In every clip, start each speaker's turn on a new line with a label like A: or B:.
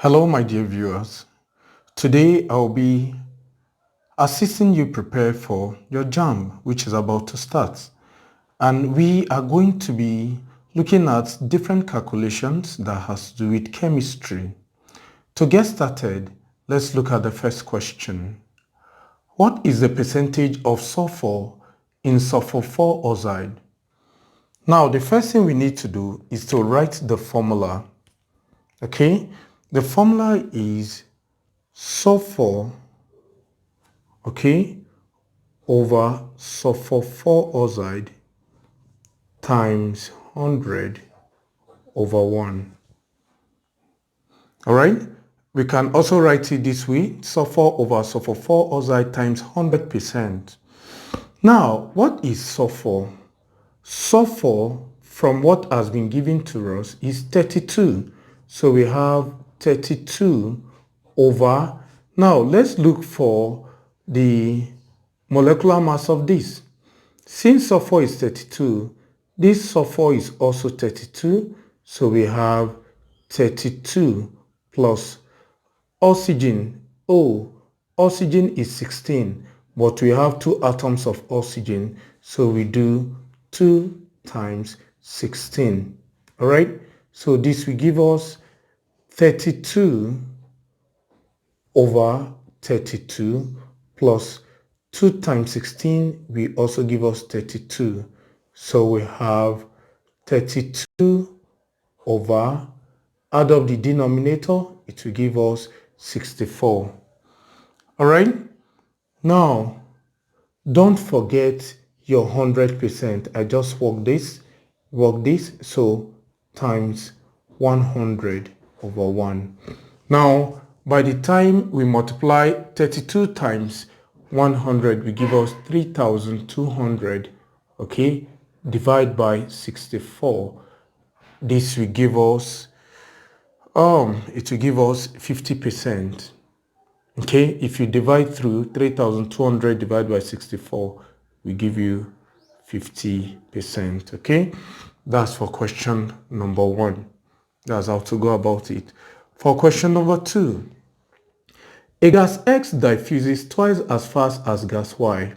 A: Hello, my dear viewers. Today I'll be assisting you prepare for your Jamb, which is about to start. And we are going to be looking at different calculations that has to do with chemistry. To get started, let's look at the first question. What is the percentage of sulfur in sulfur 4 oxide? Now, the first thing we need to do is to write the formula. Okay, the formula is sulfur, okay, over sulfur 4 oxide times 100 over 1. All right, we can also write it this way: sulfur over sulfur 4 oxide times 100%. Now, what is sulfur? Sulfur, from what has been given to us, is 32. So we have 32 over. Now, let's look for the molecular mass of this. Since sulfur is 32, this sulfur is also 32. So we have 32 plus oxygen. Oh, oxygen is 16, but we have 2 atoms of oxygen. So we do 2 times 16. All right. So this will give us 32 over 32 plus 2 times 16 will also give us 32. So we have 32 over, add up the denominator, it will give us 64. All right. Now, don't forget your 100%. I just work this, so times 100 over 1. Now, by the time we multiply 32 times 100, will give us 3,200, okay, divide by 64. This will give us, it will give us 50%. Okay, if you divide through 3,200 divided by 64, we give you 50%. Okay, that's for question number 1. That's how to go about it. For question number 2, a gas X diffuses twice as fast as gas Y.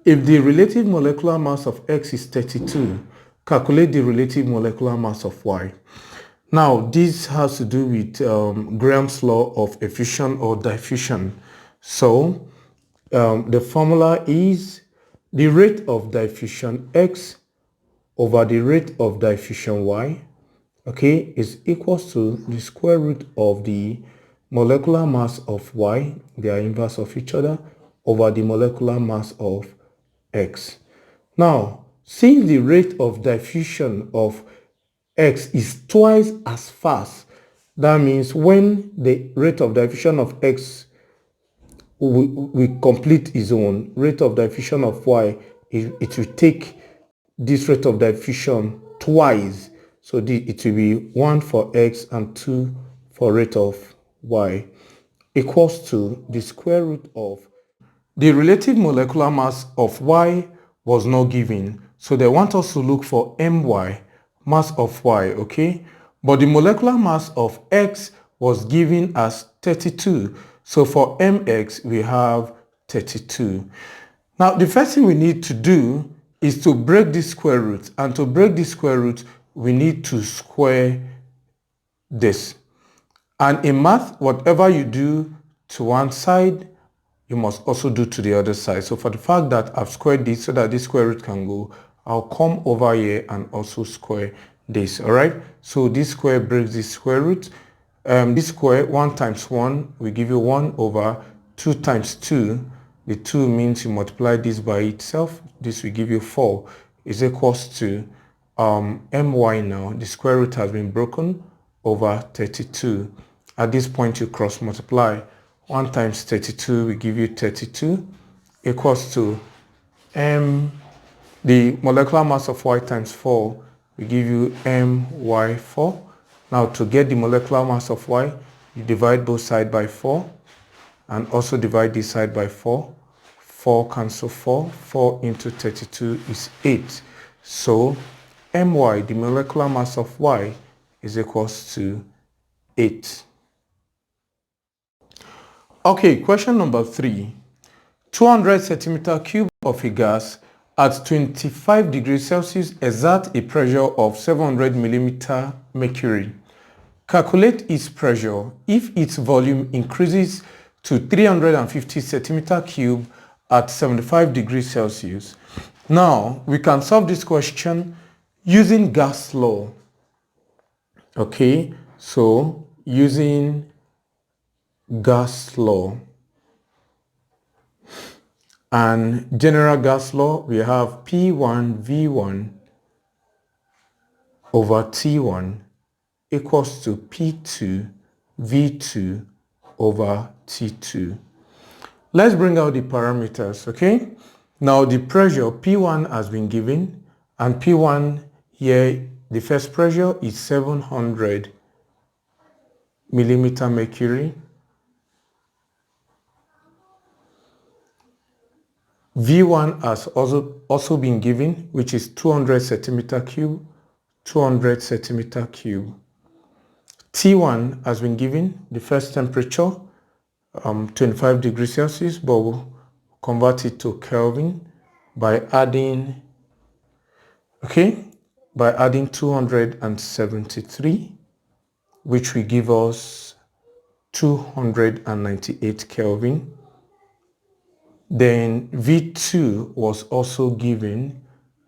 A: If the relative molecular mass of X is 32, calculate the relative molecular mass of Y. Now, this has to do with Graham's law of effusion or diffusion. So, the formula is the rate of diffusion X over the rate of diffusion Y, okay, is equals to the square root of the molecular mass of Y, they are inverse of each other, over the molecular mass of X. Now, since the rate of diffusion of X is twice as fast, that means when the rate of diffusion of X will complete its own, rate of diffusion of Y, it will take this rate of diffusion twice. So it will be 1 for X and 2 for rate of Y, equals to the square root of the relative molecular mass of Y was not given. So they want us to look for My, mass of Y, okay? But the molecular mass of X was given as 32. So for Mx, we have 32. Now, the first thing we need to do is to break this square root. And to break this square root, we need to square this. And in math, whatever you do to one side, you must also do to the other side. So for the fact that I've squared this so that this square root can go, I'll come over here and also square this. All right. So this square breaks this square root. This square, 1 times 1 will give you 1 over 2 times 2. The 2 means you multiply this by itself. This will give you 4 is equals to my now. The square root has been broken over 32. At this point, you cross multiply. 1 times 32 will give you 32 equals to the molecular mass of Y times 4 will give you my4. Now, to get the molecular mass of Y, you divide both sides by 4 and also divide this side by 4. 4 cancel 4. 4 into 32 is 8. So my, the molecular mass of Y, is equals to 8. Okay, question number 3. 200 centimeter cube of a gas at 25 degrees Celsius exerts a pressure of 700 millimeter mercury. Calculate its pressure if its volume increases to 350 centimeter cube at 75 degrees Celsius. Now, we can solve this question using gas law. Okay, so using gas law and general gas law, we have P1 V1 over T1 equals to P2 V2 over T2. Let's bring out the parameters, okay? Now the pressure P1 has been given, and P1 here, the first pressure is 700 millimeter mercury. V1 has also been given, which is 200 centimeter cube, 200 centimeter cube. T1 has been given, the first temperature, 25 degrees Celsius, but we'll convert it to Kelvin by adding, by adding 273, which will give us 298 Kelvin. Then V2 was also given,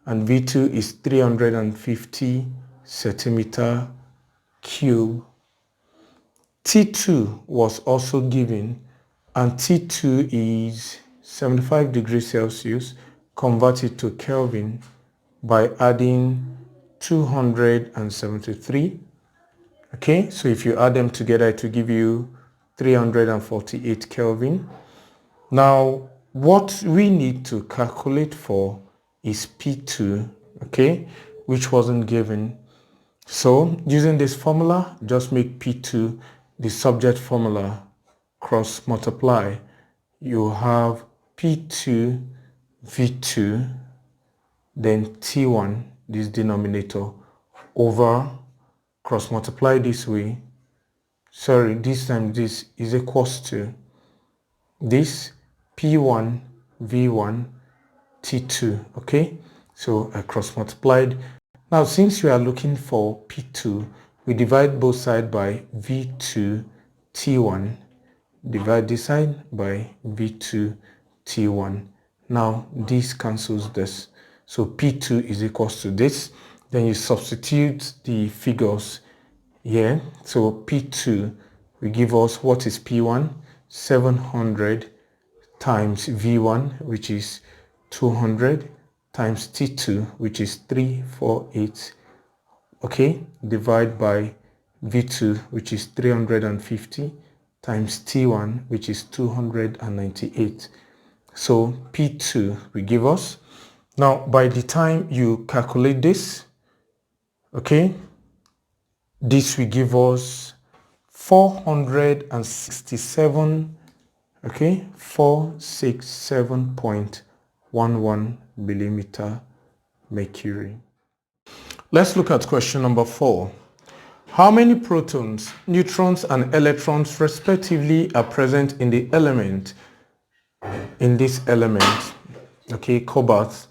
A: and V2 is 350 centimeter cube. T2 was also given, and T2 is 75 degrees Celsius converted to Kelvin by adding 273. Okay, so if you add them together, it will give you 348 Kelvin. Now, what we need to calculate for is P2, okay, which wasn't given. So using this formula, just make P2 the subject formula, cross multiply. You have P2 V2, then T1, this denominator, over cross multiply this way. Sorry, this time this is equals to this P1 V1 T2. Okay, so I cross multiplied. Now, since we are looking for P2, we divide both sides by V2 T1. Divide this side by V2 T1. Now, this cancels this. So P2 is equals to this. Then you substitute the figures here. So P2 will give us, what is P1? 700 times V1, which is 200, times T2, which is 348. Okay, divide by V2, which is 350, times T1, which is 298. So P2 will give us. Now, by the time you calculate this, okay, this will give us 467, okay, 467.11 millimeter mercury. Let's look at question number 4. How many protons, neutrons, and electrons respectively are present in the element, in this element, okay, cobalt?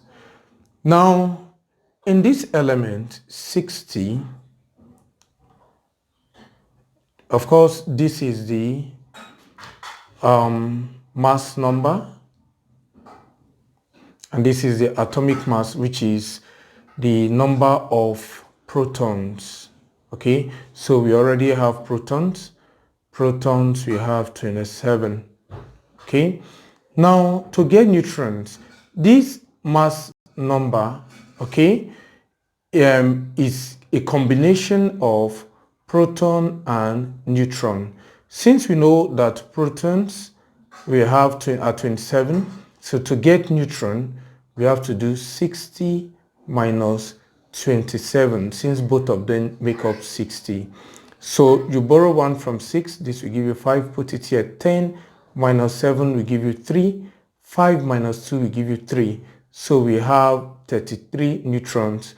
A: Now, in this element, 60, of course, this is the mass number, and this is the atomic mass, which is the number of protons. Okay, so we already have protons. We have 27. Okay, now to get neutrons, this mass number, okay, is a combination of proton and neutron. Since we know that protons we have at 27, so to get neutron we have to do 60 minus 27, since both of them make up 60. So you borrow 1 from 6, this will give you 5, put it here, 10 minus 7 will give you 3, 5 minus 2 will give you 3. So we have 33 neutrons.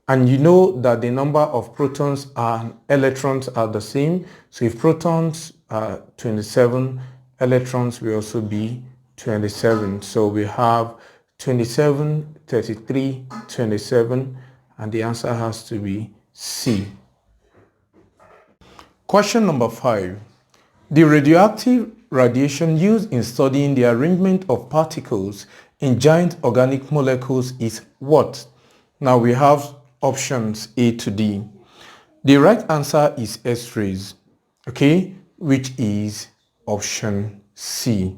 A: And you know that the number of protons and electrons are the same. So if protons are 27, electrons will also be 27. So we have 27, 33, 27, and the answer has to be C. Question number 5. The radioactive radiation used in studying the arrangement of particles in giant organic molecules is what? Now we have options A to D. The right answer is X-rays, okay, which is option C.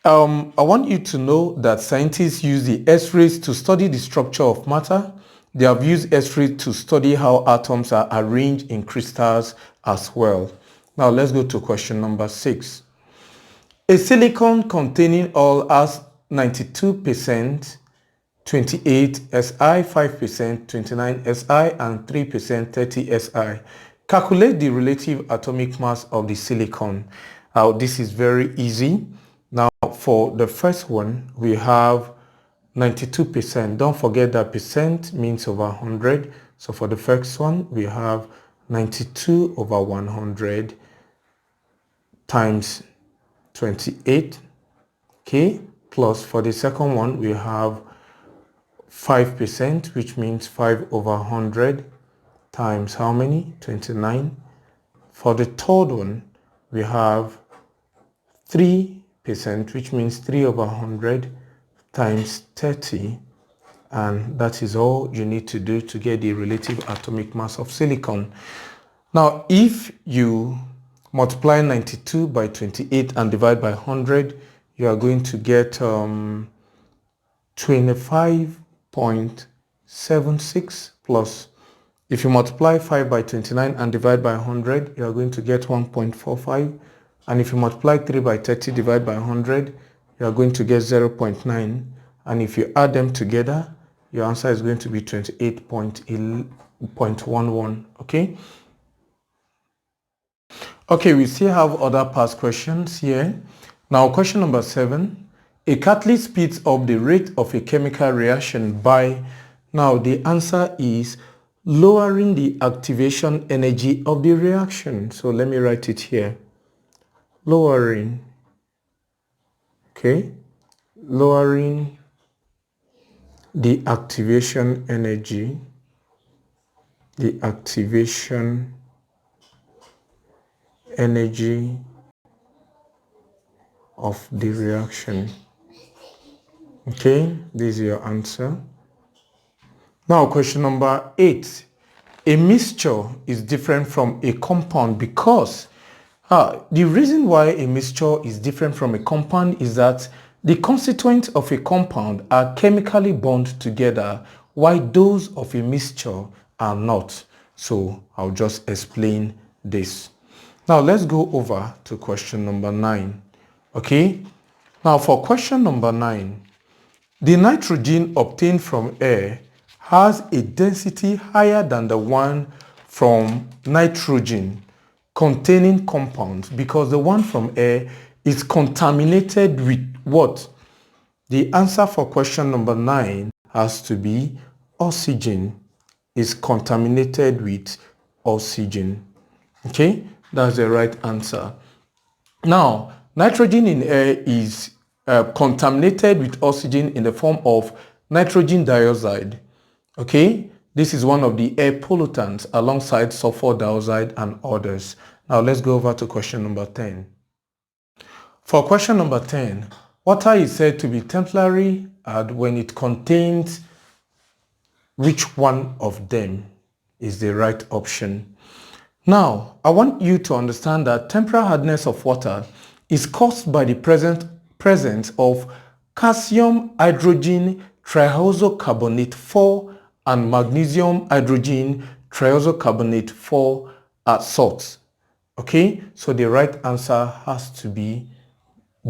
A: I want you to know that scientists use the X-rays to study the structure of matter. They have used X-rays to study how atoms are arranged in crystals as well. Now let's go to question number 6. A silicon containing oil has 92%, 28 Si, 5%, 29 Si, and 3%, 30 Si. Calculate the relative atomic mass of the silicon. Now, this is very easy. Now, for the first one, we have 92%. Don't forget that percent means over 100. So for the first one, we have 92 over 100 times 28. Okay, plus for the second one, we have 5%, which means 5 over 100 times how many? 29. For the third one, we have 3%, which means 3 over 100 times 30. And that is all you need to do to get the relative atomic mass of silicon. Now, if you multiply 92 by 28 and divide by 100, you are going to get 25.76 plus. If you multiply 5 by 29 and divide by 100, you are going to get 1.45. And if you multiply 3 by 30 divide by 100, you are going to get 0.9. And if you add them together, your answer is going to be 28.11. Okay? Okay, we still have other past questions here. Now, question number 7. A catalyst speeds up the rate of a chemical reaction by, now the answer is lowering the activation energy of the reaction. So let me write it here. Lowering, okay, lowering the activation energy, of the reaction. Okay, this is your answer. Now, question number 8. A mixture is different from a compound because the reason why a mixture is different from a compound is that the constituents of a compound are chemically bound together, while those of a mixture are not. So I'll just explain this. Now let's go over to question number 9. Okay, now for question number 9, the nitrogen obtained from air has a density higher than the one from nitrogen containing compounds because the one from air is contaminated with what? The answer for question number 9 has to be oxygen. Is contaminated with oxygen. Okay, that's the right answer. Now, nitrogen in air is contaminated with oxygen in the form of nitrogen dioxide. Okay, this is one of the air pollutants alongside sulfur dioxide and others. Now let's go over to question number 10. For question number 10, water is said to be temporary when it contains which one of them is the right option? Now, I want you to understand that temporal hardness of water is caused by the presence of calcium hydrogen triazocarbonate 4 and magnesium hydrogen triazocarbonate 4 salts. Okay, so the right answer has to be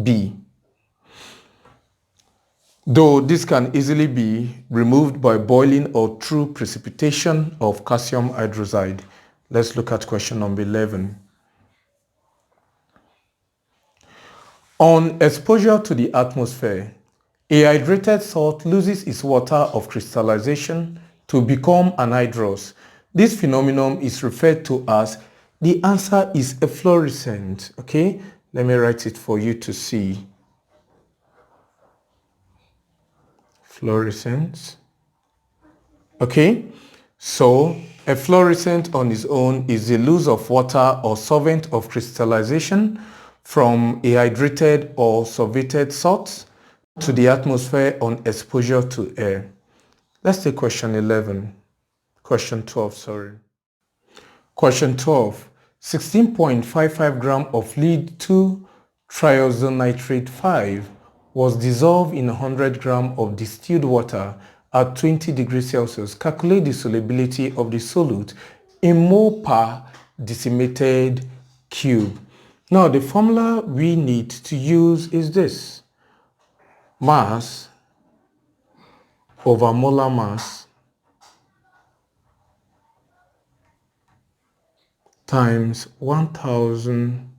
A: B. Though this can easily be removed by boiling or through precipitation of calcium hydroxide. Let's look at question number 11. On exposure to the atmosphere, a hydrated salt loses its water of crystallization to become anhydrous. This phenomenon is referred to as The answer is efflorescent. Okay, let me write it for you to see. Fluorescence. Okay, so efflorescent on its own is the loss of water or solvent of crystallization from a hydrated or solvated salt to the atmosphere on exposure to air. Let's take question 11. Question 12, sorry. Question 12. 16.55 gram of lead 2 triazonitrate 5 was dissolved in 100 gram of distilled water at 20 degrees Celsius. Calculate the solubility of the solute in mole per decimeted cube. Now the formula we need to use is this: mass over molar mass times 1000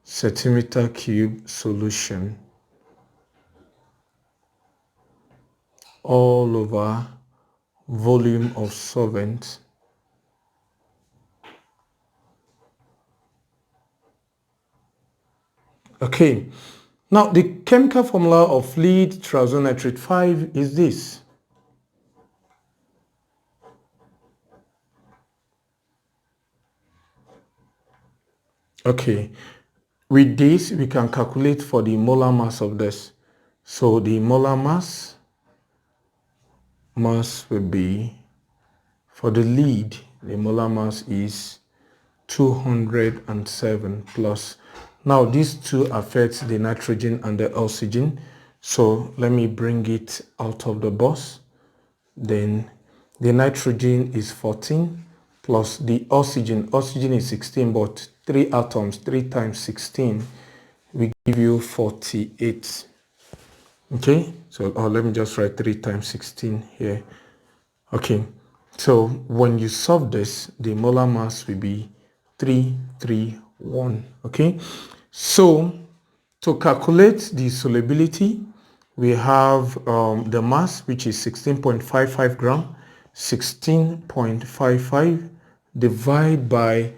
A: centimeter cube solution all over volume of solvent Okay, now the chemical formula of lead triazonitrate 5 is this. Okay, with this we can calculate for the molar mass of this. So the molar mass will be, for the lead, the molar mass is 207 plus. Now these two affect the nitrogen and the oxygen. So let me bring it out of the box. Then the nitrogen is 14 plus the oxygen. Oxygen is 16, but 3 atoms, 3 times 16 will give you 48. Okay, so let me just write 3 times 16 here. Okay, so when you solve this, the molar mass will be 331. Okay, so to calculate the solubility, we have the mass, which is 16.55 gram. 16.55 divided by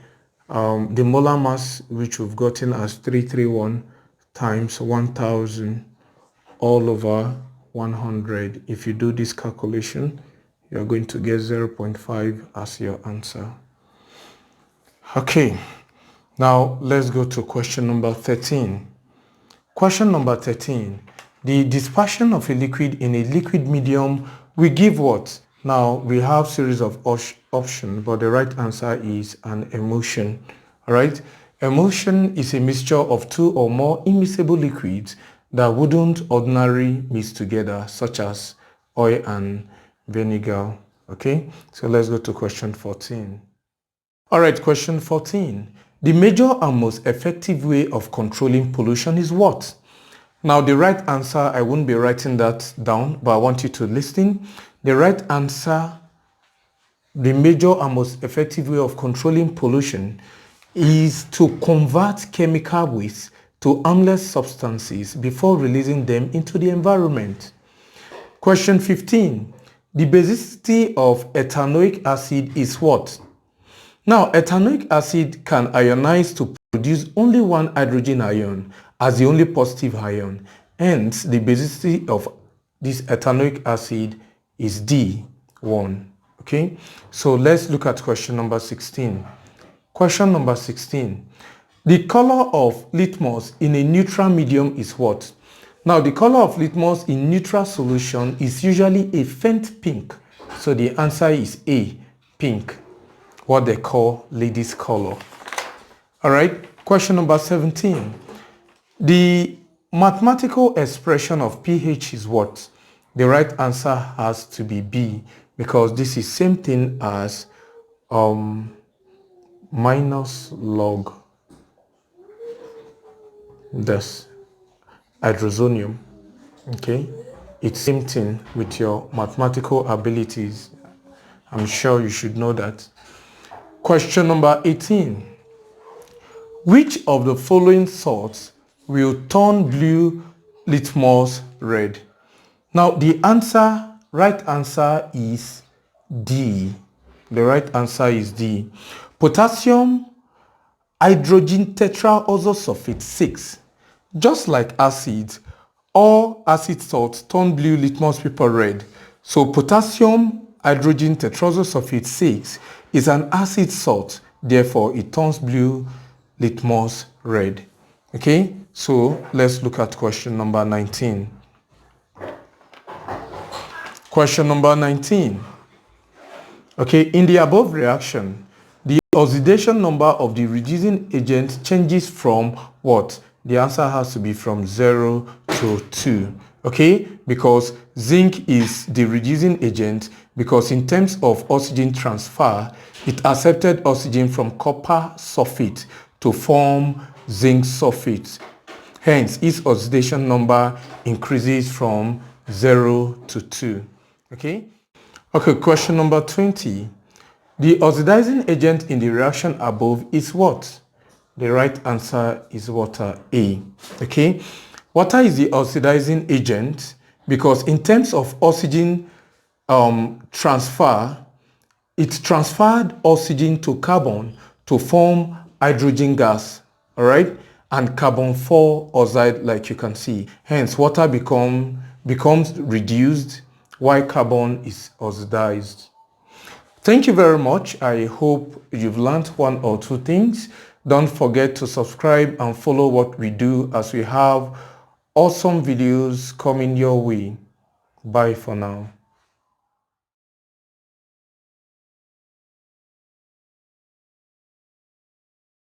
A: the molar mass, which we've gotten as 331, times 1000 all over 100. If you do this calculation, you're going to get 0.5 as your answer. Okay, now let's go to question number 13. Question number 13. The dispersion of a liquid in a liquid medium will give what? Now we have series of options, but the right answer is an emulsion. All right, emulsion is a mixture of 2 or more immiscible liquids that wouldn't ordinarily mix together, such as oil and vinegar. Okay, so let's go to question 14. All right, question 14. The major and most effective way of controlling pollution is what? Now the right answer, I won't be writing that down, but I want you to listen. The right answer, the major and most effective way of controlling pollution is to convert chemical waste to harmless substances before releasing them into the environment. Question 15. The basicity of ethanoic acid is what? Now, ethanoic acid can ionize to produce only one hydrogen ion as the only positive ion. Hence, the basicity of this ethanoic acid is D1. Okay, so let's look at question number 16. Question number 16. The color of litmus in a neutral medium is what? Now, the color of litmus in neutral solution is usually a faint pink. So the answer is A, pink, what they call ladies' color. All right, question number 17. The mathematical expression of pH is what? The right answer has to be B, because this is same thing as minus log this hydrozonium. Okay, it's same thing with your mathematical abilities. I'm sure you should know that. Question number 18. Which of the following salts will turn blue litmus red? Now the right answer is D. The right answer is D. Potassium hydrogen tetraoxosulfate 6. Just like acids, all acid salts turn blue litmus paper red. So potassium hydrogen tetraoxosulfate 6 is an acid salt, therefore it turns blue litmus red. Okay, so let's look at question number 19. Question number 19. Okay, in the above reaction, the oxidation number of the reducing agent changes from what? The answer has to be from 0 to 2. Okay, because zinc is the reducing agent, because in terms of oxygen transfer, it accepted oxygen from copper sulfate to form zinc sulfate. Hence, its oxidation number increases from 0 to 2. Okay? Okay, question number 20. The oxidizing agent in the reaction above is what? The right answer is water, A. Okay? Water is the oxidizing agent because in terms of oxygen transfer, it transferred oxygen to carbon to form hydrogen gas, all right? And carbon 4 oxide, like you can see. Hence, water becomes reduced while carbon is oxidized. Thank you very much. I hope you've learned one or two things. Don't forget to subscribe and follow what we do, as we have awesome videos coming your way. Bye for now.